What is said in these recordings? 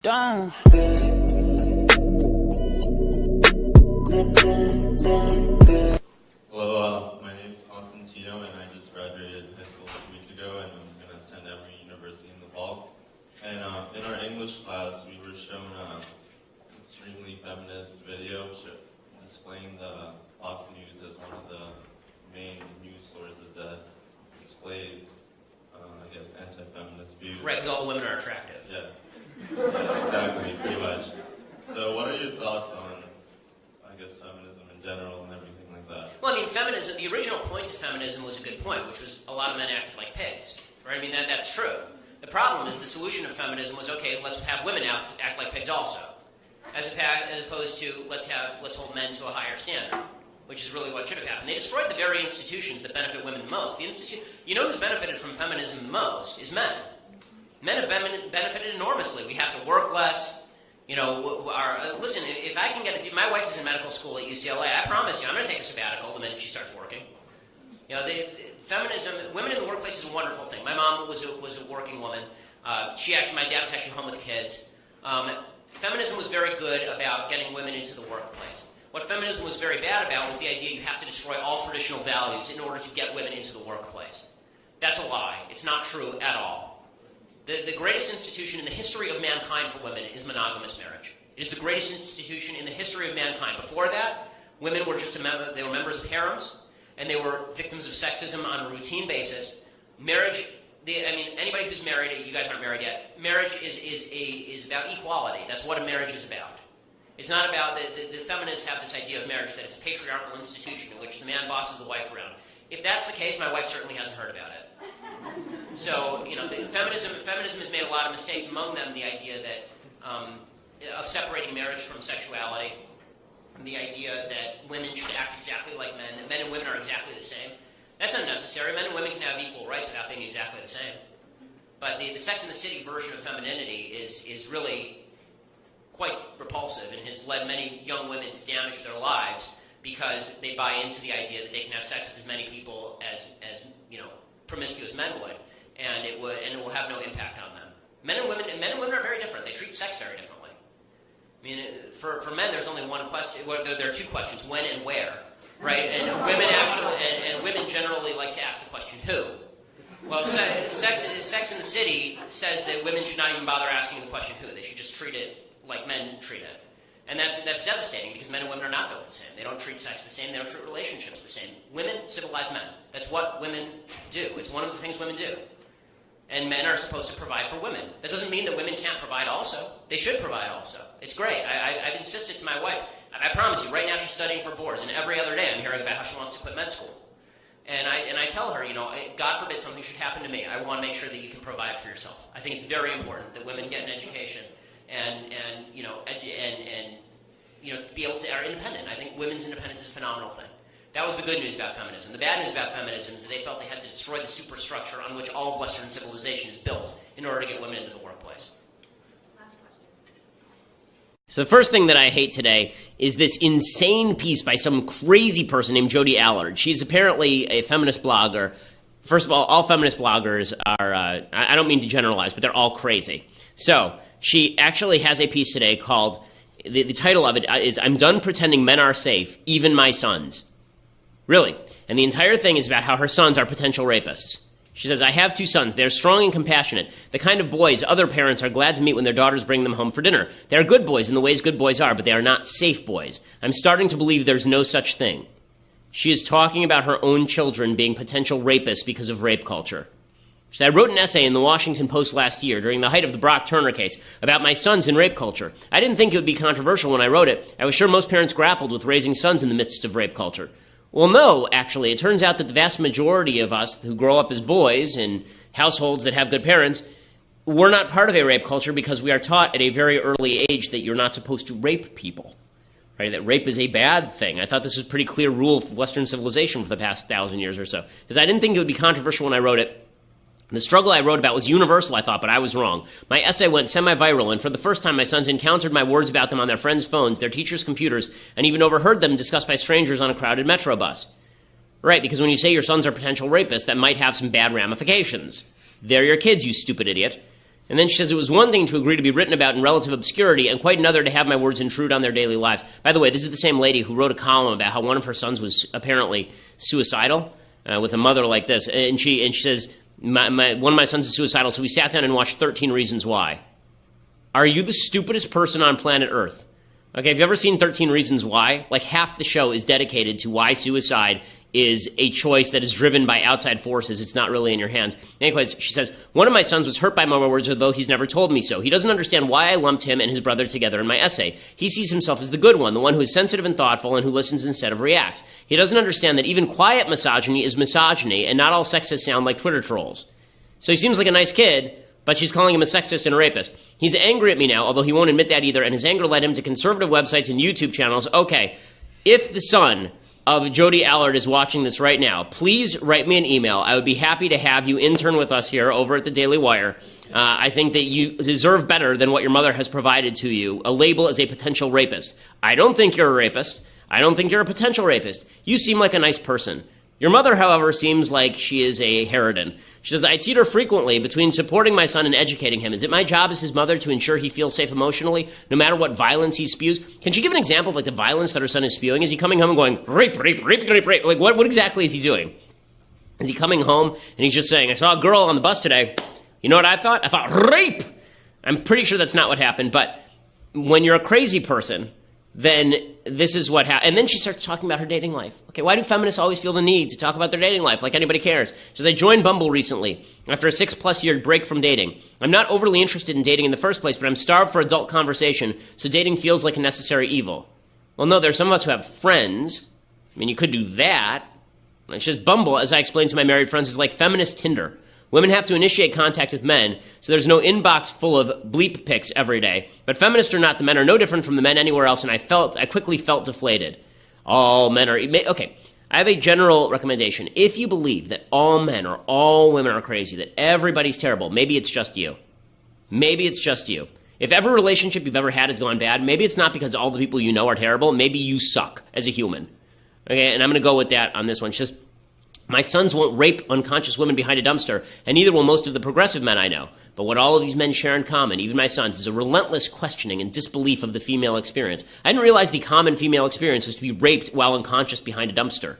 Down. Hello, my name is Constantino, and I just graduated high school a week ago, and I'm going to attend Emory University in the fall. And in our English class, we were shown an extremely feminist video displaying the Fox News as one of the main news sources that displays, I guess, anti-feminist views. Right, because all the women are attractive. Yeah. Exactly, pretty much. So what are your thoughts on, I guess, feminism in general and everything like that? Well, I mean, feminism, the original point of feminism was a good point, which was a lot of men acted like pigs, right? I mean, that's true. The problem is the solution of feminism was, okay, let's have women act like pigs also, as opposed to let's hold men to a higher standard, which is really what should have happened. They destroyed the very institutions that benefit women the most. You know who's benefited from feminism the most is men. Men have benefited enormously. We have to work less. You know, listen, if I can get my wife is in medical school at UCLA, I promise you, I'm going to take a sabbatical the minute she starts working. You know, feminism, women in the workplace is a wonderful thing. My mom was a working woman. My dad was actually home with the kids. Feminism was very good about getting women into the workplace. What feminism was very bad about was the idea you have to destroy all traditional values in order to get women into the workplace. That's a lie. It's not true at all. The greatest institution in the history of mankind for women is monogamous marriage. It is the greatest institution in the history of mankind. Before that, women were just they were members of harems, and they were victims of sexism on a routine basis. Marriage, anybody who's married, you guys aren't married yet, marriage is about equality. That's what a marriage is about. It's not about, the feminists have this idea of marriage that it's a patriarchal institution in which the man bosses the wife around. If that's the case, my wife certainly hasn't heard about it. So, you know, feminism has made a lot of mistakes, among them the idea that of separating marriage from sexuality, the idea that women should act exactly like men, that men and women are exactly the same. That's unnecessary. Men and women can have equal rights without being exactly the same. But the Sex and the City version of femininity is really quite repulsive and has led many young women to damage their lives because they buy into the idea that they can have sex with as many people as you know, promiscuous men would, and it will have no impact on them. Men and women are very different. They treat sex very differently. I mean, for men, there's only one question. Well, there are two questions: when and where, right? And women generally like to ask the question who. Well, Sex in the City says that women should not even bother asking the question who. They should just treat it like men treat it. And that's devastating because men and women are not built the same. They don't treat sex the same. They don't treat relationships the same. Women civilize men. That's what women do. It's one of the things women do. And men are supposed to provide for women. That doesn't mean that women can't provide also. They should provide also. It's great. I've insisted to my wife. I promise you, right now she's studying for boards, and every other day I'm hearing about how she wants to quit med school. And I tell her, you know, God forbid something should happen to me. I want to make sure that you can provide for yourself. I think it's very important that women get an education and you know, be able to are independent. I think women's independence is a phenomenal thing. That was the good news about feminism. The bad news about feminism is that they felt they had to destroy the superstructure on which all of Western civilization is built in order to get women into the workplace. Last question. So the first thing that I hate today is this insane piece by some crazy person named Jodi Allard. She's apparently a feminist blogger. First of all feminist bloggers are, I don't mean to generalize, but they're all crazy. So she actually has a piece today called, the title of it is, "I'm done pretending men are safe, even my sons." Really. And the entire thing is about how her sons are potential rapists. She says, "I have two sons. They're strong and compassionate, the kind of boys other parents are glad to meet when their daughters bring them home for dinner. They are good boys in the ways good boys are, but they are not safe boys. I'm starting to believe there's no such thing." She is talking about her own children being potential rapists because of rape culture. She said, "I wrote an essay in the Washington Post last year during the height of the Brock Turner case about my sons and rape culture. I didn't think it would be controversial when I wrote it. I was sure most parents grappled with raising sons in the midst of rape culture." Well, no, actually. It turns out that the vast majority of us who grow up as boys in households that have good parents, we're not part of a rape culture because we are taught at a very early age that you're not supposed to rape people, right? That rape is a bad thing. I thought this was a pretty clear rule of Western civilization for the past 1,000 years or so. Because I didn't think it would be controversial when I wrote it. The struggle I wrote about was universal, I thought, but I was wrong. My essay went semi-viral, and for the first time, my sons encountered my words about them on their friends' phones, their teachers' computers, and even overheard them discussed by strangers on a crowded metro bus. Right, because when you say your sons are potential rapists, that might have some bad ramifications. They're your kids, you stupid idiot. And then she says, it was one thing to agree to be written about in relative obscurity and quite another to have my words intrude on their daily lives. By the way, this is the same lady who wrote a column about how one of her sons was apparently suicidal with a mother like this. And she says, one of my sons is suicidal, so we sat down and watched 13 Reasons Why. Are you the stupidest person on planet Earth? Okay, have you ever seen 13 Reasons Why? Like half the show is dedicated to why suicide is a choice that is driven by outside forces. It's not really in your hands. Anyways, she says, one of my sons was hurt by my words, although he's never told me so. He doesn't understand why I lumped him and his brother together in my essay. He sees himself as the good one, the one who is sensitive and thoughtful and who listens instead of reacts. He doesn't understand that even quiet misogyny is misogyny, and not all sexists sound like Twitter trolls. So he seems like a nice kid, but she's calling him a sexist and a rapist. He's angry at me now, although he won't admit that either, and his anger led him to conservative websites and YouTube channels. Okay, if the son of Jody Allard is watching this right now, please write me an email. I would be happy to have you intern with us here over at the Daily Wire. I think that you deserve better than what your mother has provided to you, a label as a potential rapist. I don't think you're a rapist. I don't think you're a potential rapist. You seem like a nice person. Your mother, however, seems like she is a harridan. She says, I teeter frequently between supporting my son and educating him. Is it my job as his mother to ensure he feels safe emotionally, no matter what violence he spews? Can she give an example of like the violence that her son is spewing? Is he coming home and going, rape, rape, rape, rape, rape? Like what exactly is he doing? Is he coming home and he's just saying, I saw a girl on the bus today. You know what I thought? I thought rape. I'm pretty sure that's not what happened. But when you're a crazy person, then this is what happened. And then she starts talking about her dating life. Okay, why do feminists always feel the need to talk about their dating life like anybody cares? She says, I joined Bumble recently after a 6+ year break from dating. I'm not overly interested in dating in the first place, but I'm starved for adult conversation, so dating feels like a necessary evil. Well, no, there's some of us who have friends. I mean, you could do that. And it's just Bumble, as I explained to my married friends, is like feminist Tinder. Women have to initiate contact with men, so there's no inbox full of bleep pics every day. But feminists are not. The men are no different from the men anywhere else, and I quickly felt deflated. All men are... Okay, I have a general recommendation. If you believe that all men or all women are crazy, that everybody's terrible, maybe it's just you. Maybe it's just you. If every relationship you've ever had has gone bad, maybe it's not because all the people you know are terrible. Maybe you suck as a human. Okay, and I'm going to go with that on this one. It's just... My sons won't rape unconscious women behind a dumpster, and neither will most of the progressive men I know. But what all of these men share in common, even my sons, is a relentless questioning and disbelief of the female experience. I didn't realize the common female experience was to be raped while unconscious behind a dumpster.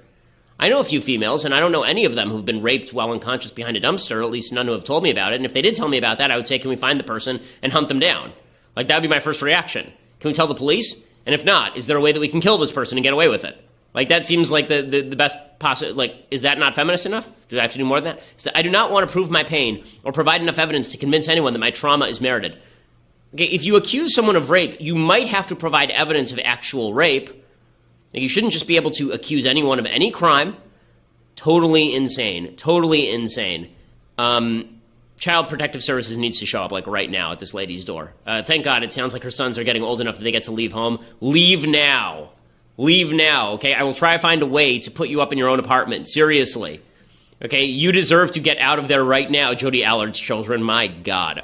I know a few females, and I don't know any of them who've been raped while unconscious behind a dumpster, at least none who have told me about it. And if they did tell me about that, I would say, can we find the person and hunt them down? Like, that would be my first reaction. Can we tell the police? And if not, is there a way that we can kill this person and get away with it? Like, that seems like the best possible, like, is that not feminist enough? Do I have to do more than that? So I do not want to prove my pain or provide enough evidence to convince anyone that my trauma is merited. Okay, if you accuse someone of rape, you might have to provide evidence of actual rape. Like, you shouldn't just be able to accuse anyone of any crime. Totally insane. Totally insane. Child Protective Services needs to show up, like, right now at this lady's door. Thank God it sounds like her sons are getting old enough that they get to leave home. Leave now. Leave now, okay? I will try to find a way to put you up in your own apartment. Seriously. Okay? You deserve to get out of there right now, Jody Allard's children. My God.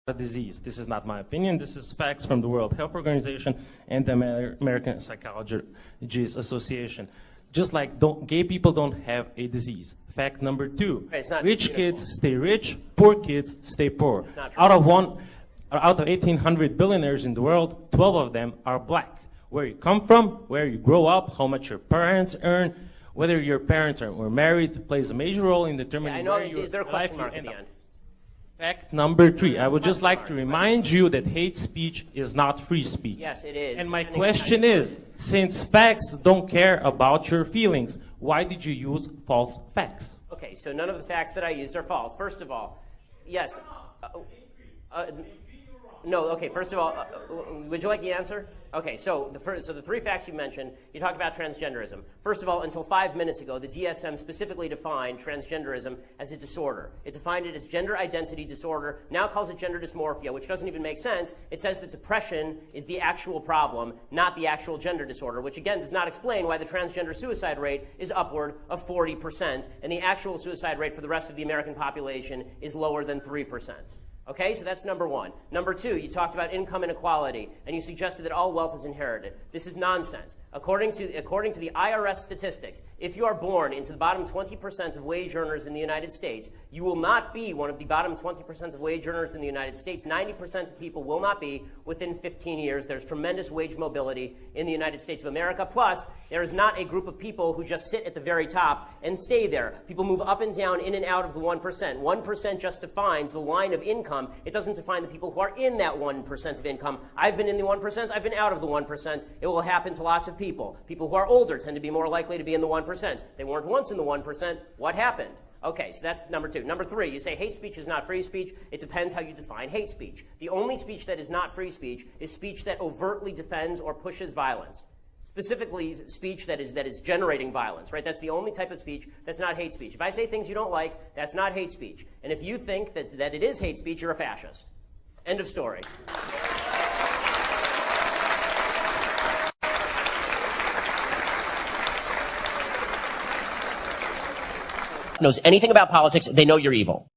A disease. This is not my opinion. This is facts from the World Health Organization and the American Psychologists Association. Just like gay people don't have a disease. Fact number 2. Rich kids stay rich, poor kids stay poor. Out of 1,800 billionaires in the world, 12 of them are black. Where you come from, where you grow up, how much your parents earn, whether your parents were married plays a major role in determining where you is there a question mark at the end? Fact number 3. I would just like to remind you that hate speech is not free speech. Yes, it is. And my question is, since facts don't care about your feelings, why did you use false facts? Okay, so none of the facts that I used are false. First of all, yes. No, okay, first of all, would you like the answer? Okay, so the 3 facts you mentioned, you talked about transgenderism. First of all, until 5 minutes ago, the DSM specifically defined transgenderism as a disorder. It defined it as gender identity disorder, now calls it gender dysmorphia, which doesn't even make sense. It says that depression is the actual problem, not the actual gender disorder, which again does not explain why the transgender suicide rate is upward of 40%, and the actual suicide rate for the rest of the American population is lower than 3%. Okay, so that's number one. Number two, you talked about income inequality, and you suggested that all wealth is inherited. This is nonsense. According to the IRS statistics, if you are born into the bottom 20% of wage earners in the United States, you will not be one of the bottom 20% of wage earners in the United States. 90% of people will not be within 15 years. There's tremendous wage mobility in the United States of America. Plus, there is not a group of people who just sit at the very top and stay there. People move up and down, in and out of the 1%. 1% just defines the line of income. It doesn't define the people who are in that 1% of income. I've been in the 1%. I've been out of the 1%. It will happen to lots of people. People who are older tend to be more likely to be in the 1%. They weren't once in the 1%. What happened? Okay, so that's number two. Number three, you say hate speech is not free speech. It depends how you define hate speech. The only speech that is not free speech is speech that overtly defends or pushes violence. Specifically, speech that is generating violence, right? That's the only type of speech that's not hate speech. If I say things you don't like, that's not hate speech. And if you think that it is hate speech, you're a fascist. End of story. Knows anything about politics, they know you're evil.